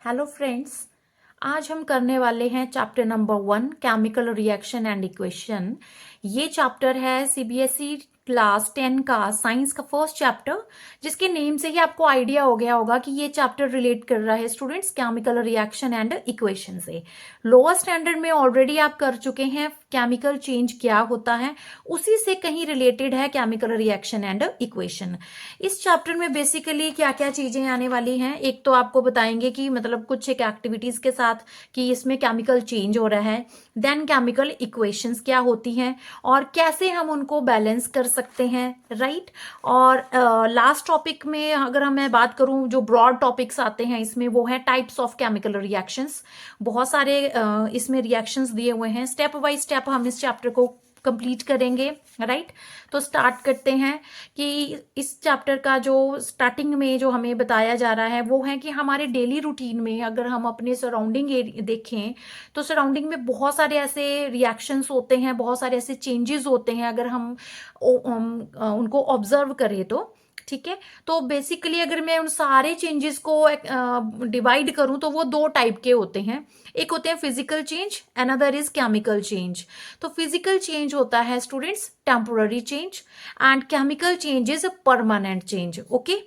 Hello friends. आज हम करने वाले हैं chapter number 1 chemical reaction and equation. ये चैप्टर है सीबीएसई क्लास 10 का साइंस का फर्स्ट चैप्टर, जिसके नेम से ही आपको आइडिया हो गया होगा कि ये चैप्टर रिलेट कर रहा है students chemical reaction and equation से। लोअर स्टैंडर्ड में ऑलरेडी आप कर चुके हैं केमिकल चेंज क्या होता है, उसी से कहीं रिलेटेड है केमिकल रिएक्शन एंड इक्वेशन। इस चैप्टर में बेसिकली क्या क्या चीजें आने वाली हैं, एक तो आपको बताएंगे कि मतलब कुछ एक एक्टिविटीज के साथ कि इसमें केमिकल चेंज हो रहा है, देन केमिकल इक्वेशंस क्या होती हैं और कैसे हम उनको बैलेंस कर सकते हैं, राइट। और लास्ट टॉपिक में अगर मैं बात करूं, जो ब्रॉड टॉपिक्स आते हैं इसमें, वो है टाइप्स ऑफ केमिकल रिएक्शंस। बहुत सारे इसमें रिएक्शंस दिए हुए हैं, स्टेप बाय स्टेप हम इस चैप्टर को कंप्लीट करेंगे, राइट। तो स्टार्ट करते हैं कि इस चैप्टर का जो स्टार्टिंग में जो हमें बताया जा रहा है वो है कि हमारे डेली रूटीन में अगर हम अपने सराउंडिंग देखें तो सराउंडिंग में बहुत सारे ऐसे रिएक्शंस होते हैं, बहुत सारे ऐसे चेंजेस होते हैं। अगर हम उनको ऑब्जर्व करें तो ठीक है। तो बेसिकली अगर मैं उन सारे चेंजेस को डिवाइड करूं तो वो दो टाइप के होते हैं। एक होते हैं physical change, another is chemical change. तो फिजिकल चेंज होता है students temporary change and chemical change is permanent change. Okay,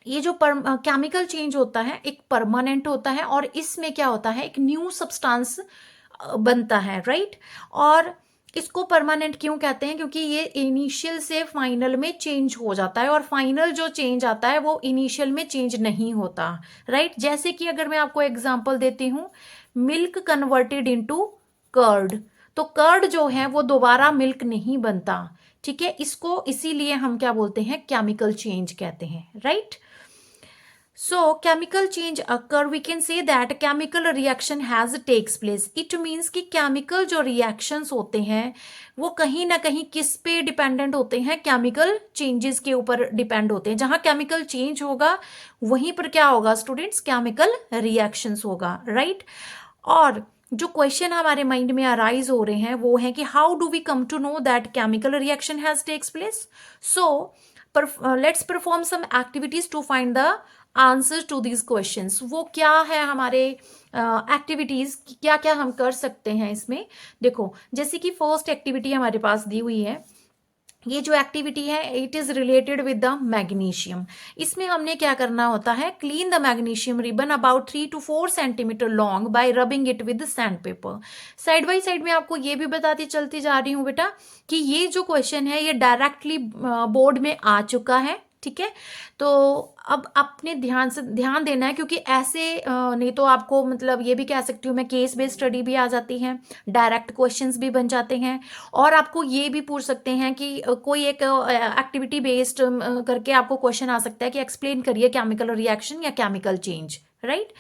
ये जो केमिकल चेंज होता है एक परमानेंट होता है और इसमें क्या होता है, एक न्यू सब्सटेंस बनता है, राइट। और इसको परमानेंट क्यों कहते हैं, क्योंकि ये इनिशियल से फाइनल में चेंज हो जाता है और फाइनल जो चेंज आता है वो इनिशियल में चेंज नहीं होता, राइट। जैसे कि अगर मैं आपको एग्जांपल देती हूँ, मिल्क कन्वर्टेड इनटू कर्ड, तो कर्ड जो है वो दोबारा मिल्क नहीं बनता, ठीक है। इसको इसीलिए हम क्या बोलते हैं, केमिकल चेंज कहते हैं, right. So chemical change occur, we can say that chemical reaction has takes place. It means कि chemical जो reactions होते हैं वो कहीं ना कहीं किस पे डिपेंडेंट होते हैं, केमिकल चेंजेस के ऊपर डिपेंड होते हैं। जहां केमिकल चेंज होगा वहीं पर क्या होगा स्टूडेंट्स, केमिकल रिएक्शंस होगा, राइट। और जो क्वेश्चन हमारे माइंड में अराइज हो रहे हैं वो है कि how do we come to know that chemical reaction has takes place. So let's perform some activities to find the answer to these questions. वो क्या है हमारे एक्टिविटीज, क्या क्या हम कर सकते हैं इसमें। देखो, जैसे कि फर्स्ट एक्टिविटी हमारे पास दी हुई है, ये जो एक्टिविटी है it is related with the magnesium. इसमें हमने क्या करना होता है, clean the magnesium ribbon about 3 to 4 centimetre long bye rubbing it with sand paper. Side by side में आपको ये भी बताती चलती जा रही हूँ बेटा कि ये जो क्वेश्चन है ये डायरेक्टली बोर्ड में आ चुका है, ठीक है। तो अब अपने ध्यान से ध्यान देना है, क्योंकि ऐसे नहीं तो आपको मतलब ये भी कह सकती हूँ मैं, केस बेस्ड स्टडी भी आ जाती है, डायरेक्ट क्वेश्चंस भी बन जाते हैं और आपको ये भी पूछ सकते हैं कि कोई एक एक्टिविटी बेस्ड करके आपको क्वेश्चन आ सकता है कि एक्सप्लेन करिए केमिकल रिएक्शन या केमिकल चेंज, राइट।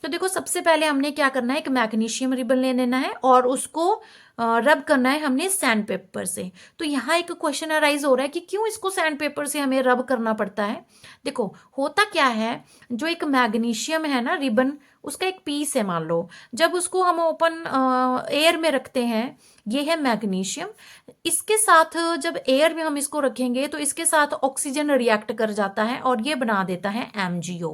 तो देखो, सबसे पहले हमने क्या करना है, एक मैग्नीशियम रिबन ले लेना है और उसको रब करना है हमने सैंड पेपर से। तो यहाँ एक क्वेश्चन अराइज हो रहा है कि क्यों इसको सैंड पेपर से हमें रब करना पड़ता है। देखो, होता क्या है, जो एक मैग्नीशियम है ना रिबन, उसका एक पीस है मान लो, जब उसको हम ओपन एयर में रखते हैं, ये है मैग्नीशियम, इसके साथ जब एयर में हम इसको रखेंगे तो इसके साथ ऑक्सीजन रिएक्ट कर जाता है और ये बना देता है MgO।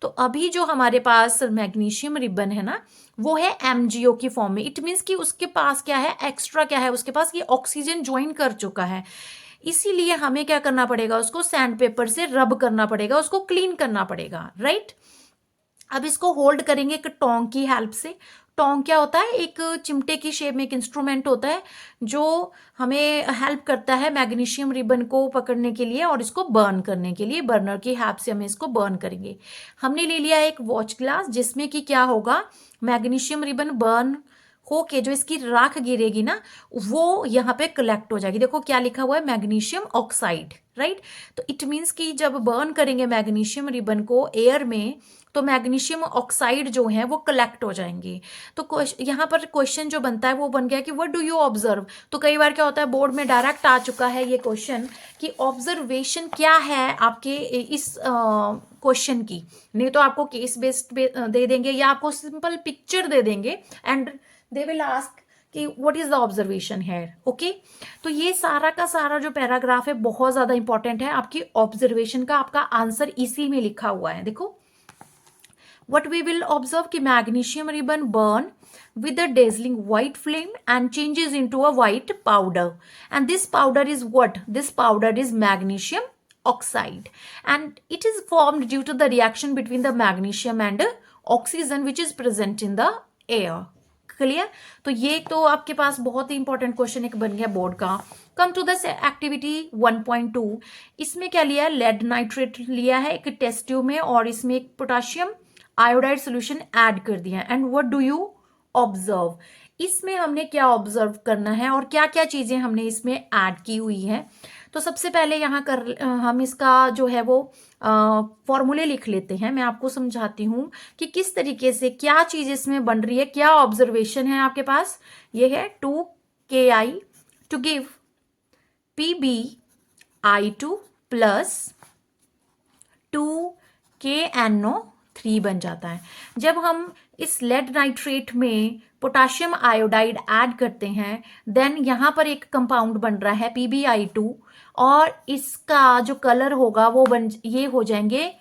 तो अभी जो हमारे पास मैग्नीशियम रिबन है ना, वो है MgO की फॉर्म में। इट मीन्स कि उसके पास क्या है, एक्स्ट्रा क्या है उसके पास, ये ऑक्सीजन ज्वाइन कर चुका है। इसीलिए हमें क्या करना पड़ेगा, उसको सैंड पेपर से रब करना पड़ेगा, उसको क्लीन करना पड़ेगा, राइट। अब इसको होल्ड करेंगे एक टोंग की हेल्प से। टोंग क्या होता है, एक चिमटे की शेप में एक इंस्ट्रूमेंट होता है जो हमें हेल्प करता है मैग्नीशियम रिबन को पकड़ने के लिए और इसको बर्न करने के लिए। बर्नर की हेल्प से हम इसको बर्न करेंगे। हमने ले लिया एक वॉच ग्लास, जिसमें कि क्या होगा, मैग्नीशियम रिबन बर्न होके जो इसकी राख गिरेगी ना, वो यहाँ पे कलेक्ट हो जाएगी। देखो क्या लिखा हुआ है, मैग्नीशियम ऑक्साइड, राइट। तो इट मीन्स कि जब बर्न करेंगे मैग्नीशियम रिबन को एयर में तो मैग्नीशियम ऑक्साइड जो है वो कलेक्ट हो जाएंगे। तो यहाँ पर क्वेश्चन जो बनता है वो बन गया कि व्हाट डू यू ऑब्जर्व। तो कई बार क्या होता है, बोर्ड में डायरेक्ट आ चुका है ये क्वेश्चन कि ऑब्जर्वेशन क्या है आपके इस क्वेश्चन की। नहीं तो आपको केस बेस्ड दे देंगे या आपको सिंपल पिक्चर दे देंगे एंड दे विल आस्क कि व्हाट इज द ऑब्जर्वेशन है। ओके, तो ये सारा का सारा जो पैराग्राफ है बहुत ज्यादा इंपॉर्टेंट है। आपकी ऑब्जर्वेशन का आपका आंसर इसी में लिखा हुआ है। देखो, what we will observe कि magnesium ribbon burn with a dazzling white flame and changes into a white powder, and this powder is what? This powder is magnesium oxide, and it is formed due to the reaction between the magnesium and oxygen which is present in the air. Clear? तो ये तो आपके पास बहुत ही important question एक बन गया board का. Come to the activity 1.2. इसमें क्या लिया है? लेड नाइट्रेट लिया है एक टेस्ट ट्यूब में, और इसमें एक पोटाशियम आयोडाइड सोल्यूशन ऐड कर दिया है. And what do you observe? इसमें हमने क्या ऑब्जर्व करना है और क्या क्या चीजें हमने इसमें ऐड की हुई है. तो सबसे पहले यहाँ हम इसका जो है वो फॉर्मूले लिख लेते हैं. मैं आपको समझाती हूँ कि किस तरीके से क्या चीज इसमें बन रही है, क्या ऑब्जर्वेशन है आपके पास. ये है 2Ki to give PbI2 plus 2KNO3 बन जाता है. जब हम इस लेड नाइट्रेट में पोटाशियम आयोडाइड ऐड करते हैं, देन यहां पर एक कंपाउंड बन रहा है PbI2, और इसका जो कलर होगा वो ये हो जाएंगे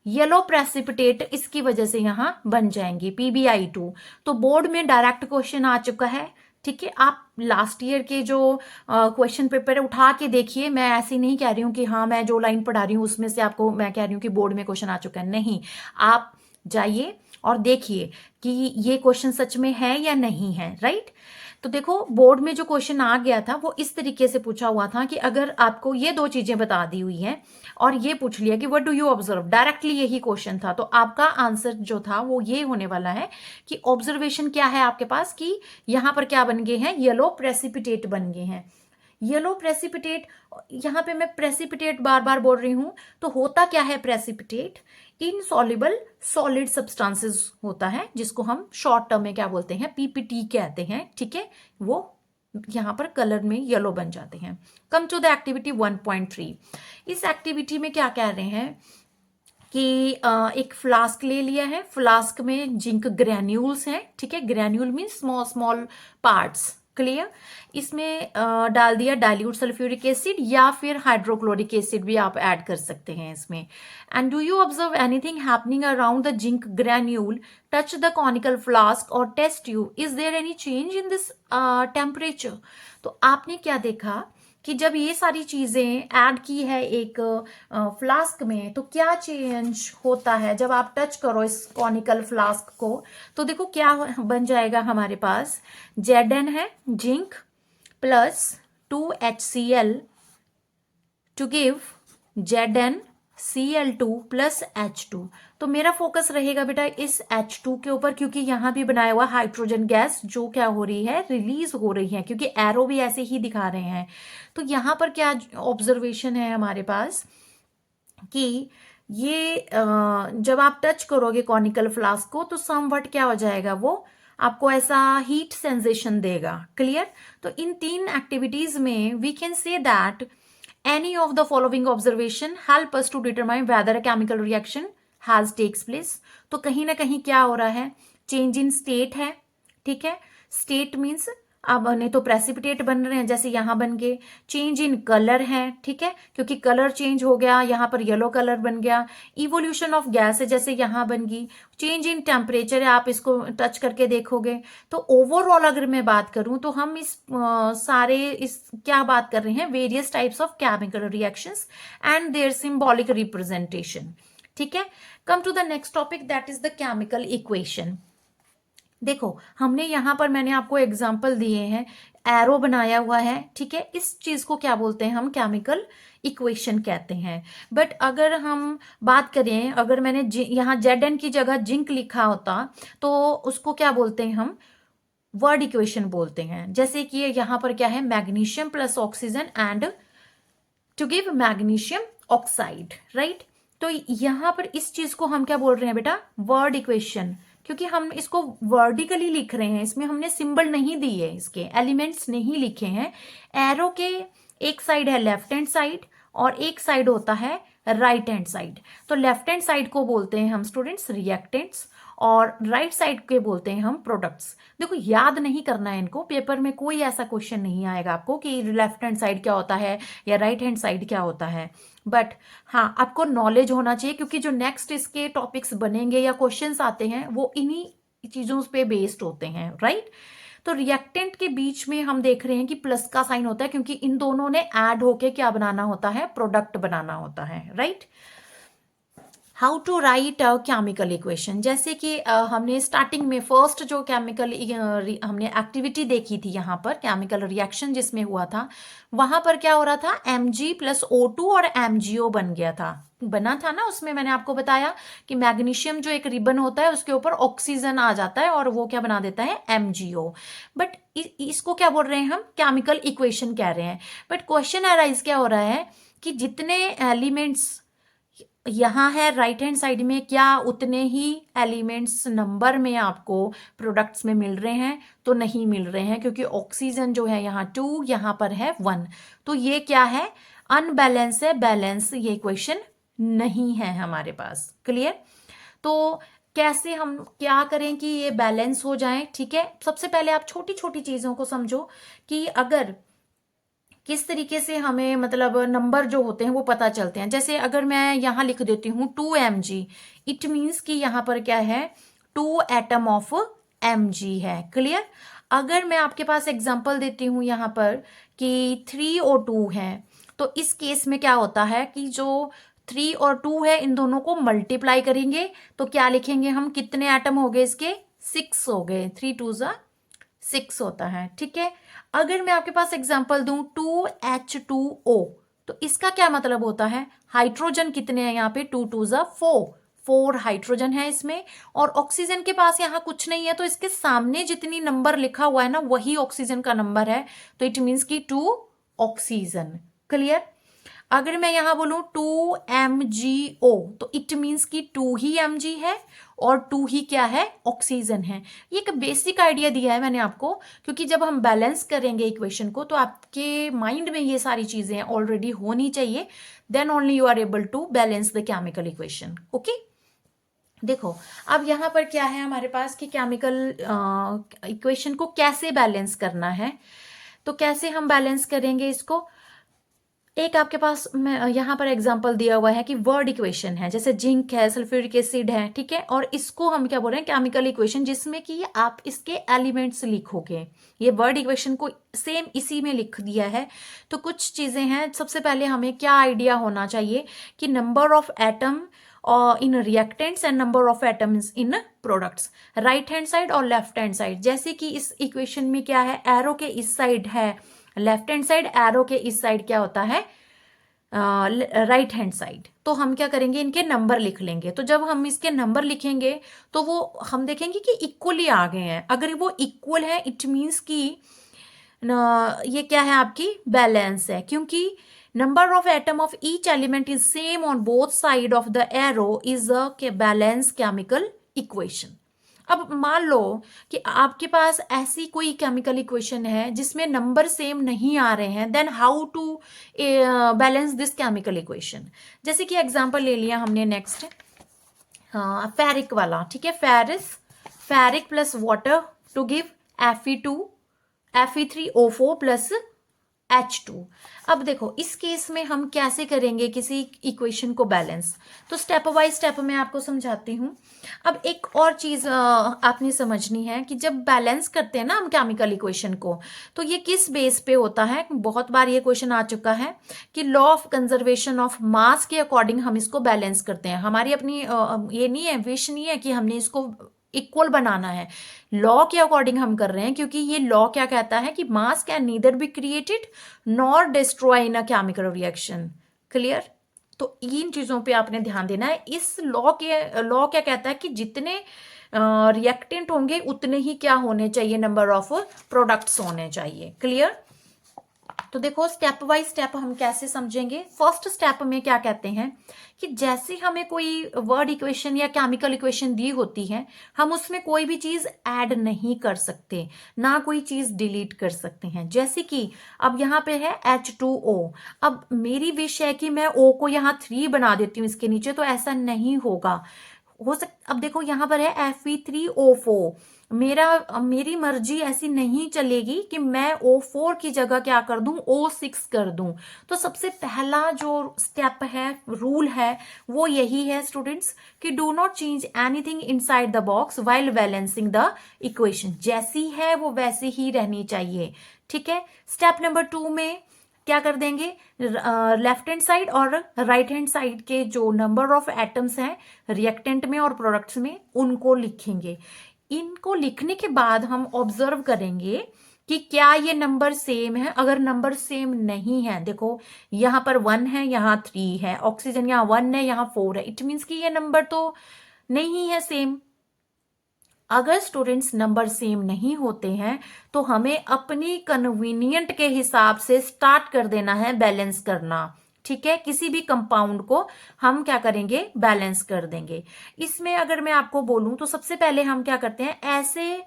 येलो प्रेसिपिटेट. इसकी वजह से यहां बन जाएंगे PbI2. तो बोर्ड में डायरेक्ट क्वेश्चन आ चुका है. ठीक है, आप लास्ट ईयर के जो क्वेश्चन पेपर उठा के देखिए. मैं ऐसी नहीं कह रही हूं कि हाँ मैं जो लाइन पढ़ा रही हूं उसमें से आपको मैं कह रही हूं कि बोर्ड में क्वेश्चन आ चुका है. नहीं, आप जाइए और देखिए कि ये क्वेश्चन सच में है या नहीं है. राइट? तो देखो बोर्ड में जो क्वेश्चन आ गया था वो इस तरीके से पूछा हुआ था कि अगर आपको ये दो चीजें बता दी हुई हैं और ये पूछ लिया कि what do you observe, directly यही क्वेश्चन था, तो आपका आंसर जो था वो ये होने वाला है कि ऑब्जर्वेशन क्या है आपके पास कि यहां पर क्या बन गए हैं? येलो प्रेसिपिटेट बन गए हैं. येलो प्रेसिपिटेट, यहां पे मैं प्रेसिपिटेट बार बार बोल रही हूं, तो होता क्या है प्रेसिपिटेट? इनसॉल्युबल सॉलिड सब्सटेंसेस होता है, जिसको हम शॉर्ट टर्म में क्या बोलते हैं? PPT कहते हैं. ठीक है, वो यहां पर कलर में येलो बन जाते हैं. Come to the activity 1.3. इस एक्टिविटी में क्या कह रहे हैं कि एक फ्लास्क ले लिया है. फ्लास्क में जिंक ग्रैन्यूल्स हैं. ठीक है, granule mean small small parts. Clear? इसमें डाल दिया डाइल्यूट सल्फ्यूरिक एसिड या फिर हाइड्रोक्लोरिक एसिड भी आप ऐड कर सकते हैं इसमें. And do you observe anything happening around the zinc granule touch the conical flask और test tube? Is there any change in this temperature? तो आपने क्या देखा कि जब ये सारी चीजें ऐड की है एक फ्लास्क में, तो क्या चेंज होता है जब आप टच करो इस कॉनिकल फ्लास्क को? तो देखो क्या बन जाएगा हमारे पास. Zn है zinc plus 2HCl to give ZnCl2 plus H2. तो मेरा फोकस रहेगा बेटा इस H2 के ऊपर, क्योंकि यहां भी बनाया हुआ हाइड्रोजन गैस जो क्या हो रही है? रिलीज हो रही है, क्योंकि एरो भी ऐसे ही दिखा रहे हैं. तो यहां पर क्या ऑब्जर्वेशन है हमारे पास कि ये जब आप टच करोगे कॉनिकल फ्लास्क को तो समवट क्या हो जाएगा? वो आपको ऐसा हीट सेंसेशन देगा. क्लियर? तो इन तीन एक्टिविटीज में we can say that any of the following observation help us to determine whether a chemical reaction has takes place. तो कहीं ना कहीं क्या हो रहा है? चेंज इन स्टेट है. ठीक है, स्टेट मीन्स अब नहीं तो प्रेसिपिटेट बन रहे हैं जैसे यहां बन गए. चेंज इन कलर है. ठीक है, क्योंकि कलर चेंज हो गया, यहां पर येलो कलर बन गया. इवोल्यूशन ऑफ गैस है जैसे यहां बन गई. चेंज इन टेम्परेचर है, आप इसको टच करके देखोगे. तो ओवरऑल अगर मैं बात करूं तो हम इस क्या बात कर रहे हैं? Various types of chemical reactions and their symbolic representation. ठीक है, come to the next topic that is the chemical equation. देखो हमने यहां पर मैंने आपको एग्जाम्पल दिए हैं, एरो बनाया हुआ है. ठीक है, इस चीज को क्या बोलते हैं हम? केमिकल इक्वेशन कहते हैं. बट अगर हम बात करें, अगर मैंने यहाँ Zn की जगह जिंक लिखा होता तो उसको क्या बोलते हैं हम? वर्ड इक्वेशन बोलते हैं. जैसे कि यहां पर क्या है? Magnesium plus oxygen and to give magnesium oxide. Right? तो यहां पर इस चीज को हम क्या बोल रहे हैं बेटा? वर्ड इक्वेशन, क्योंकि हम इसको वर्टिकली लिख रहे हैं. इसमें हमने सिंबल नहीं दिए, इसके एलिमेंट्स नहीं लिखे हैं. एरो के एक साइड है लेफ्ट हैंड साइड और एक साइड होता है राइट हैंड साइड। तो लेफ्ट हैंड साइड को बोलते हैं हम स्टूडेंट्स रिएक्टेंट्स और राइट साइड के बोलते हैं हम प्रोडक्ट्स। देखो याद नहीं करना है इनको, पेपर में कोई ऐसा क्वेश्चन नहीं आएगा आपको कि लेफ्ट हैंड साइड क्या होता है या राइट हैंड साइड क्या होता है, बट हाँ आपको नॉलेज होना चाहिए क्योंकि जो नेक्स्ट इसके टॉपिक्स बनेंगे या क्वेश्चंस आते हैं वो इन्हीं चीजों पे बेस्ड होते हैं, राइट। तो रिएक्टेंट के बीच में हम देख रहे हैं कि प्लस का साइन होता है क्योंकि इन दोनों ने ऐड होके क्या बनाना होता है, प्रोडक्ट बनाना होता है, right. How to write a chemical equation, जैसे कि हमने स्टार्टिंग में फर्स्ट जो केमिकल हमने एक्टिविटी देखी थी यहाँ पर केमिकल रिएक्शन जिसमें हुआ था, वहां पर क्या हो रहा था, Mg+O2 और MgO बना था ना। उसमें मैंने आपको बताया कि मैग्नीशियम जो एक रिबन होता है उसके ऊपर ऑक्सीजन आ जाता है और वो क्या बना देता है, MgO। बट इसको क्या बोल रहे हैं हम, केमिकल इक्वेशन कह रहे हैं। बट क्वेश्चन अराइज क्या हो रहा है कि जितने एलिमेंट्स यहाँ है राइट हैंड साइड में, क्या उतने ही एलिमेंट्स नंबर में आपको प्रोडक्ट्स में मिल रहे हैं, तो नहीं मिल रहे हैं क्योंकि ऑक्सीजन जो है यहाँ 2, यहाँ पर है 1। तो ये क्या है, अनबैलेंस है, बैलेंस ये इक्वेशन नहीं है हमारे पास। क्लियर। तो कैसे हम क्या करें कि ये बैलेंस हो जाए, ठीक है। सबसे पहले आप छोटी छोटी चीजों को समझो कि अगर किस तरीके से हमें मतलब नंबर जो होते हैं वो पता चलते हैं। जैसे अगर मैं यहाँ लिख देती हूँ 2mg, इट मीन्स कि यहाँ पर क्या है, 2 एटम ऑफ mg है। क्लियर। अगर मैं आपके पास एग्जांपल देती हूँ यहाँ पर कि 3O2 है, तो इस केस में क्या होता है कि जो 3 और 2 है इन दोनों को मल्टीप्लाई करेंगे तो क्या लिखेंगे हम, कितने एटम हो गए इसके, 6 हो गए, 3 2 6 होता है, ठीक है। अगर मैं आपके पास एग्जांपल दूं 2H2O, तो इसका क्या मतलब होता है, हाइड्रोजन कितने हैं यहाँ पे, 2 2 4 हाइड्रोजन है इसमें, और ऑक्सीजन के पास यहाँ कुछ नहीं है तो इसके सामने जितनी नंबर लिखा हुआ है ना वही ऑक्सीजन का नंबर है, तो इट मीन्स की 2 ऑक्सीजन। क्लियर। अगर मैं यहां बोलूं 2MgO, तो इट मीन्स कि 2 ही mg है और 2 ही क्या है, ऑक्सीजन है। ये एक बेसिक आइडिया दिया है मैंने आपको क्योंकि जब हम बैलेंस करेंगे इक्वेशन को तो आपके माइंड में ये सारी चीजें ऑलरेडी होनी चाहिए, then only you are able to balance the chemical equation. Okay. देखो अब यहाँ पर क्या है हमारे पास कि केमिकल इक्वेशन को कैसे बैलेंस करना है। तो कैसे हम बैलेंस करेंगे इसको, एक आपके पास यहाँ पर एग्जांपल दिया हुआ है कि वर्ड इक्वेशन है, जैसे जिंक है, सल्फ्यूरिक एसिड है, ठीक है। और इसको हम क्या बोल रहे हैं, केमिकल इक्वेशन, जिसमें कि आप इसके एलिमेंट्स लिखोगे। ये वर्ड इक्वेशन को सेम इसी में लिख दिया है। तो कुछ चीजें हैं, सबसे पहले हमें क्या आइडिया होना चाहिए कि number of atom in reactants and number of atoms in products, right hand side और लेफ्ट हैंड साइड। जैसे कि इस इक्वेशन में क्या है, एरो के इस साइड है लेफ्ट हैंड साइड, एरो के इस साइड क्या होता है, राइट हैंड साइड। तो हम क्या करेंगे, इनके नंबर लिख लेंगे। तो जब हम इसके नंबर लिखेंगे तो वो हम देखेंगे कि इक्वली आ गए हैं। अगर वो इक्वल है इट मीन्स कि ये क्या है, आपकी बैलेंस है, क्योंकि number of atom of each element is same on both side of the arrow is a balance chemical equation. अब मान लो कि आपके पास ऐसी कोई केमिकल इक्वेशन है जिसमें नंबर सेम नहीं आ रहे हैं, then how to balance this chemical equation. जैसे कि एग्जांपल ले लिया हमने नेक्स्ट, फेरिक वाला, ठीक है। Ferric plus water to give Fe3O4 plus H2। अब देखो इस केस में हम कैसे करेंगे किसी इक्वेशन को बैलेंस, तो स्टेप बाय स्टेप मैं आपको समझाती हूँ। अब एक और चीज आपने समझनी है कि जब बैलेंस करते हैं ना हम केमिकल इक्वेशन को, तो ये किस बेस पे होता है। बहुत बार ये क्वेश्चन आ चुका है कि law of conservation of mass के अकॉर्डिंग हम इसको बैलेंस करते हैं। हमारी अपनी ये नहीं है, विश नहीं है कि हमने इसको इक्वल बनाना है, लॉ के अकॉर्डिंग हम कर रहे हैं, क्योंकि ये लॉ क्या कहता है कि मास can neither be created nor destroy in a chemical reaction. Clear. तो इन चीजों पे आपने ध्यान देना है। इस लॉ क्या कहता है कि जितने रिएक्टेंट होंगे उतने ही क्या होने चाहिए, नंबर ऑफ प्रोडक्ट्स होने चाहिए। क्लियर। तो देखो स्टेप बाय स्टेप हम कैसे समझेंगे। फर्स्ट स्टेप में क्या कहते हैं कि जैसे हमें कोई वर्ड इक्वेशन या केमिकल इक्वेशन दी होती है, हम उसमें कोई भी चीज ऐड नहीं कर सकते, ना कोई चीज डिलीट कर सकते हैं। जैसे कि अब यहाँ पे है H2O, अब मेरी विश है कि मैं O को यहाँ 3 बना देती हूँ इसके नीचे, तो ऐसा नहीं होगा। अब देखो यहाँ पर है Fe3O4, मेरी मर्जी ऐसी नहीं चलेगी कि मैं O4 की जगह क्या कर दूं, O6 कर दूं। तो सबसे पहला जो स्टेप है, रूल है, वो यही है स्टूडेंट्स कि do not change anything inside the box while balancing the equation. जैसी है वो वैसी ही रहनी चाहिए, ठीक है। स्टेप नंबर 2 में क्या कर देंगे, लेफ्ट हैंड साइड और राइट हैंड साइड के जो नंबर ऑफ एटम्स हैं रिएक्टेंट में और प्रोडक्ट्स में, उनको लिखेंगे। इनको लिखने के बाद हम ऑब्जर्व करेंगे कि क्या ये नंबर सेम है। अगर नंबर सेम नहीं है, देखो यहां पर 1 है, यहां 3 है, ऑक्सीजन यहां 1 है, यहां 4 है, इट मीन्स कि ये नंबर तो नहीं है सेम। अगर स्टूडेंट्स नंबर सेम नहीं होते हैं तो हमें अपनी कन्वीनियंट के हिसाब से स्टार्ट कर देना है बैलेंस करना, ठीक है। किसी भी कंपाउंड को हम क्या करेंगे, बैलेंस कर देंगे। इसमें अगर मैं आपको बोलूं तो सबसे पहले हम क्या करते हैं, ऐसे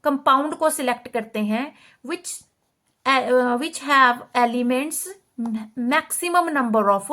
कंपाउंड को सिलेक्ट करते हैं which have elements maximum number of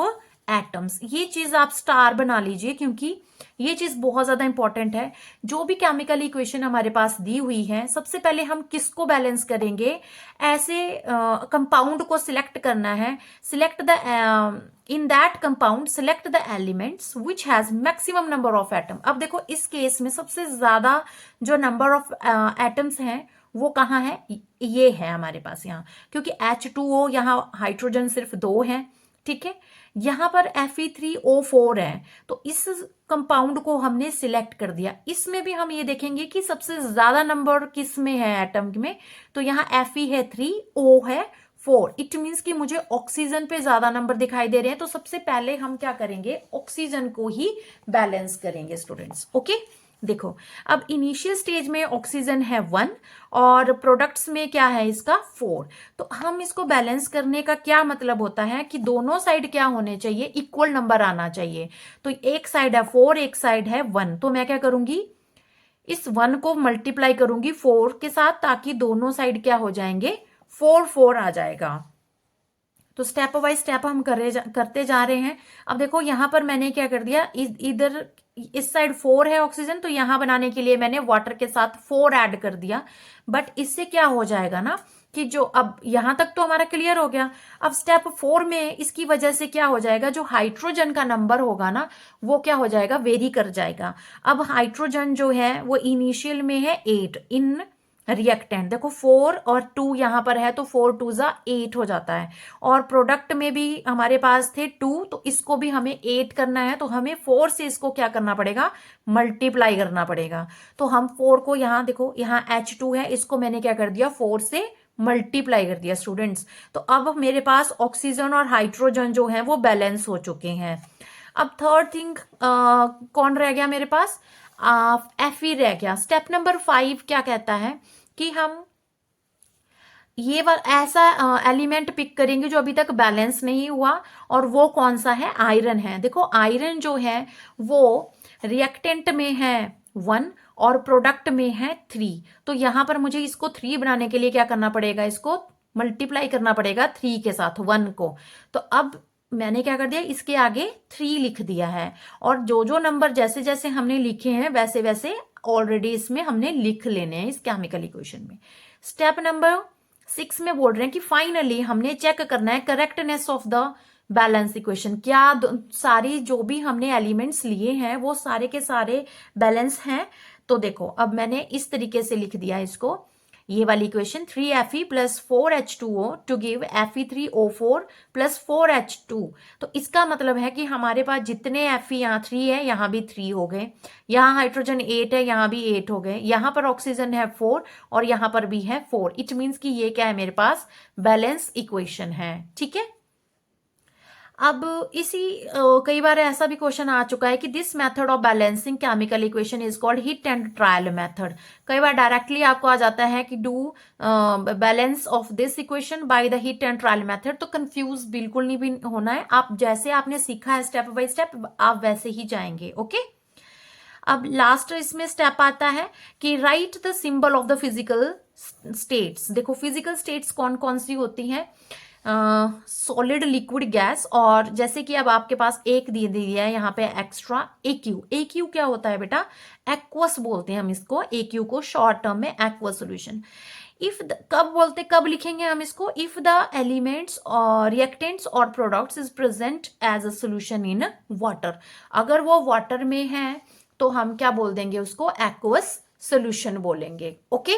atoms. ये चीज आप स्टार बना लीजिए, क्योंकि ये चीज बहुत ज्यादा इंपॉर्टेंट है। जो भी केमिकल इक्वेशन हमारे पास दी हुई है, सबसे पहले हम किसको बैलेंस करेंगे, ऐसे कंपाउंड को सिलेक्ट करना है। Select the in that compound select the elements which has maximum number of atom. अब देखो इस केस में सबसे ज्यादा जो नंबर ऑफ एटम्स हैं वो कहाँ है, ये है हमारे पास यहाँ, क्योंकि H2O यहाँ हाइड्रोजन सिर्फ 2 है, ठीक है। यहां पर Fe3O4 है, तो इस कंपाउंड को हमने सिलेक्ट कर दिया। इसमें भी हम ये देखेंगे कि सबसे ज्यादा नंबर किस में है एटम में, तो यहाँ Fe है 3, O है 4। इट मीन्स कि मुझे ऑक्सीजन पे ज्यादा नंबर दिखाई दे रहे हैं, तो सबसे पहले हम क्या करेंगे, ऑक्सीजन को ही बैलेंस करेंगे स्टूडेंट्स, ओके। देखो अब इनिशियल स्टेज में ऑक्सीजन है 1 और प्रोडक्ट्स में क्या है इसका 4। तो हम इसको बैलेंस करने का क्या मतलब होता है कि दोनों साइड क्या होने चाहिए, इक्वल नंबर आना चाहिए। तो एक साइड है 4, एक साइड है 1, तो मैं क्या करूंगी, इस 1 को मल्टीप्लाई करूंगी 4 के साथ, ताकि दोनों साइड क्या हो जाएंगे, 4 आ जाएगा। तो स्टेप बाय स्टेप हम करते जा रहे हैं। अब देखो यहां पर मैंने क्या कर दिया, इधर इस साइड 4 है ऑक्सीजन, तो यहां बनाने के लिए मैंने वाटर के साथ 4 ऐड कर दिया। बट इससे क्या हो जाएगा ना कि जो अब यहां तक तो हमारा क्लियर हो गया। अब स्टेप 4 में इसकी वजह से क्या हो जाएगा, जो हाइड्रोजन का नंबर होगा ना वो क्या हो जाएगा, वेरी कर जाएगा। अब हाइड्रोजन जो है वो इनिशियल में है 8 इन रिएक्टेंट, देखो 4 और 2 यहां पर है, तो 4 2 जा 8 हो जाता है। और प्रोडक्ट में भी हमारे पास थे 2, तो इसको भी हमें 8 करना है, तो हमें 4 से इसको क्या करना पड़ेगा, मल्टीप्लाई करना पड़ेगा। तो हम 4 को यहाँ देखो, यहाँ H2 है, इसको मैंने क्या कर दिया, 4 से मल्टीप्लाई कर दिया स्टूडेंट्स। तो अब मेरे पास ऑक्सीजन और हाइड्रोजन जो है वो बैलेंस हो चुके हैं। अब थर्ड थिंग कौन रह गया मेरे पास, Fe रह गया। स्टेप नंबर 5 क्या कहता है कि हम ये ऐसा एलिमेंट पिक करेंगे जो अभी तक बैलेंस नहीं हुआ, और वो कौन सा है, आयरन है। देखो आयरन जो है वो रिएक्टेंट में है 1 और प्रोडक्ट में है 3, तो यहां पर मुझे इसको 3 बनाने के लिए क्या करना पड़ेगा, इसको मल्टीप्लाई करना पड़ेगा 3 के साथ 1 को। तो अब मैंने क्या कर दिया, इसके आगे 3 लिख दिया है, और जो जो नंबर जैसे जैसे हमने लिखे हैं वैसे वैसे ऑलरेडी इसमें हमने लिख लेने हैं इस केमिकल इक्वेशन में। स्टेप नंबर 6 में बोल रहे हैं कि फाइनली हमने चेक करना है correctness of the balance equation. क्या सारी जो भी हमने एलिमेंट्स लिए हैं वो सारे के सारे बैलेंस हैं। तो देखो अब मैंने इस तरीके से लिख दिया इसको, ये वाली equation 3Fe plus 4H2O to give Fe3O4 plus 4H2। तो इसका मतलब है कि हमारे पास जितने Fe यहाँ 3 है, यहाँ भी 3 हो गए, यहाँ हाइड्रोजन 8 है, यहाँ भी 8 हो गए, यहाँ पर ऑक्सीजन है 4 और यहाँ पर भी है 4। इट मीन्स कि ये क्या है, मेरे पास बैलेंस इक्वेशन है, ठीक है। अब इसी कई बार ऐसा भी क्वेश्चन आ चुका है कि this method of balancing chemical equation is called hit and trial method. कई बार डायरेक्टली आपको आ जाता है कि do balance of this equation by the hit and trial method. तो कंफ्यूज बिल्कुल नहीं भी होना है, आप जैसे आपने सीखा है स्टेप बाय स्टेप आप वैसे ही जाएंगे। ओके, अब लास्ट इसमें स्टेप आता है कि right the symbol of the physical states. देखो फिजिकल स्टेट्स कौन कौन सी होती हैं, सॉलिड, लिक्विड, गैस। और जैसे कि अब आपके पास एक दे दिया है यहाँ पे एक्स्ट्रा, एक्यू। एक्यू क्या होता है बेटा, एक्वस बोलते हैं हम इसको, एक्यू को शॉर्ट टर्म में एक्वस सोल्यूशन। इफ कब बोलते, कब लिखेंगे हम इसको, इफ द एलिमेंट्स और रिएक्टेंट्स और products is present as a solution in water. अगर वो वाटर में है तो हम क्या बोल देंगे उसको, एक्वस सोल्यूशन बोलेंगे। ओके,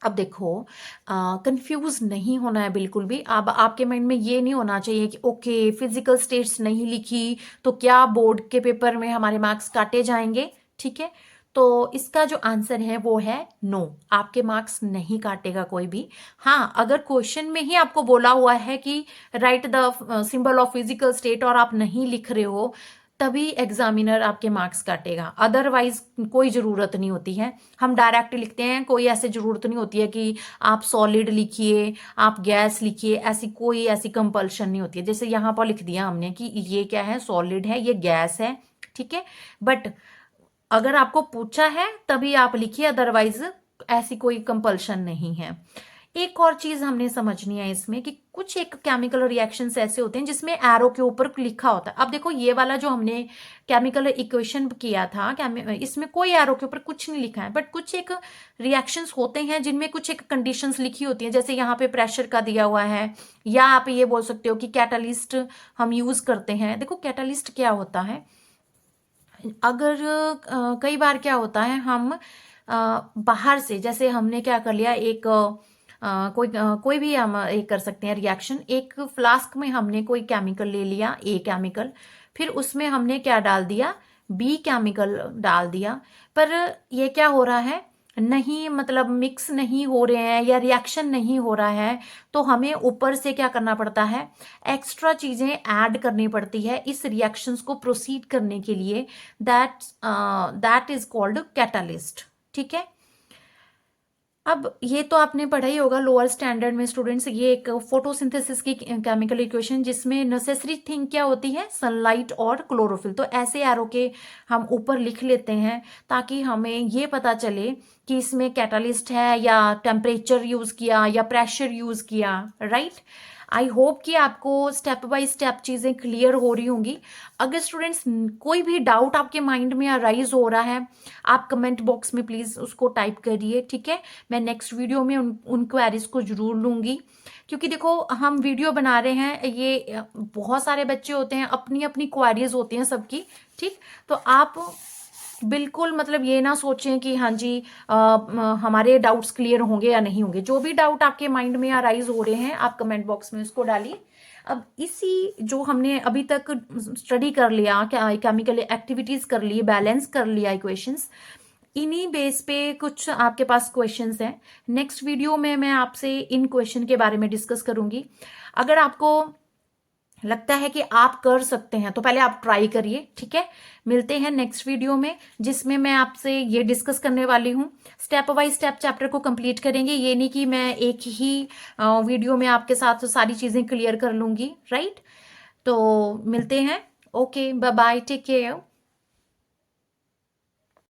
अब देखो कंफ्यूज नहीं होना है बिल्कुल भी। अब आपके माइंड में ये नहीं होना चाहिए कि ओके फिजिकल स्टेट्स नहीं लिखी तो क्या बोर्ड के पेपर में हमारे मार्क्स काटे जाएंगे। ठीक है, तो इसका जो आंसर है वो है नो, आपके मार्क्स नहीं काटेगा कोई भी। हाँ, अगर क्वेश्चन में ही आपको बोला हुआ है कि right the symbol of physical state और आप नहीं लिख रहे हो तभी एग्जामिनर आपके मार्क्स काटेगा, अदरवाइज कोई जरूरत नहीं होती है। हम डायरेक्ट लिखते हैं, कोई ऐसे जरूरत नहीं होती है कि आप सॉलिड लिखिए, आप गैस लिखिए, ऐसी कोई ऐसी कंपल्शन नहीं होती है। जैसे यहाँ पर लिख दिया हमने कि ये क्या है, सॉलिड है, ये गैस है। ठीक है, बट अगर आपको पूछा है तभी आप लिखिए, अदरवाइज ऐसी कोई कंपल्शन नहीं है। एक और चीज हमने समझनी है इसमें कि कुछ एक केमिकल रिएक्शंस ऐसे होते हैं जिसमें एरो के ऊपर लिखा होता है। अब देखो ये वाला जो हमने केमिकल इक्वेशन किया था, इसमें कोई एरो के ऊपर कुछ नहीं लिखा है, बट कुछ एक रिएक्शंस होते हैं जिनमें कुछ एक कंडीशंस लिखी होती हैं। जैसे यहाँ पे प्रेशर का दिया हुआ है, या आप ये बोल सकते हो कि कैटालिस्ट हम यूज करते हैं। देखो कैटालिस्ट क्या होता है, अगर कई बार क्या होता है हम बाहर से, जैसे हमने क्या कर लिया, एक कोई भी हम एक कर सकते हैं रिएक्शन। एक फ्लास्क में हमने कोई केमिकल ले लिया, ए केमिकल, फिर उसमें हमने क्या डाल दिया, बी केमिकल डाल दिया, पर ये क्या हो रहा है, नहीं मतलब मिक्स नहीं हो रहे हैं या रिएक्शन नहीं हो रहा है, तो हमें ऊपर से क्या करना पड़ता है, एक्स्ट्रा चीजें ऐड करनी पड़ती है इस रिएक्शंस को प्रोसीड करने के लिए। That is called catalyst. ठीक है, अब ये तो आपने पढ़ा ही होगा लोअर स्टैंडर्ड में स्टूडेंट्स, ये एक फोटोसिंथेसिस की केमिकल इक्वेशन जिसमें नेसेसरी थिंग क्या होती है, सनलाइट और क्लोरोफिल। तो ऐसे एरो के हम ऊपर लिख लेते हैं ताकि हमें ये पता चले कि इसमें कैटालिस्ट है या टेम्परेचर यूज किया या प्रेशर यूज किया। राइट, आई होप कि आपको स्टेप बाय स्टेप चीज़ें क्लियर हो रही होंगी। अगर स्टूडेंट्स कोई भी डाउट आपके माइंड में अराइज हो रहा है, आप कमेंट बॉक्स में प्लीज़ उसको टाइप करिए। ठीक है, मैं नेक्स्ट वीडियो में उन क्वेरीज को जरूर लूँगी, क्योंकि देखो हम वीडियो बना रहे हैं, ये बहुत सारे बच्चे होते हैं, अपनी अपनी क्वेरीज होती हैं सबकी। ठीक, तो आप बिल्कुल मतलब ये ना सोचें कि हाँ जी हमारे डाउट्स क्लियर होंगे या नहीं होंगे। जो भी डाउट आपके माइंड में अराइज हो रहे हैं आप कमेंट बॉक्स में उसको डालिए। अब इसी जो हमने अभी तक स्टडी कर लिया, केमिकल एक्टिविटीज कर ली, बैलेंस कर लिया इक्वेशंस, इन्हीं बेस पे कुछ आपके पास क्वेश्चंस हैं। नेक्स्ट वीडियो में मैं आपसे इन क्वेश्चन के बारे में डिस्कस करूंगी। अगर आपको लगता है कि आप कर सकते हैं तो पहले आप ट्राई करिए। ठीक है, मिलते हैं नेक्स्ट वीडियो में जिसमें मैं आपसे ये डिस्कस करने वाली हूँ, स्टेप बाय स्टेप चैप्टर को कंप्लीट करेंगे। ये नहीं कि मैं एक ही वीडियो में आपके साथ सारी चीजें क्लियर कर लूंगी। राइट, तो मिलते हैं। Okay, bye bye, take care.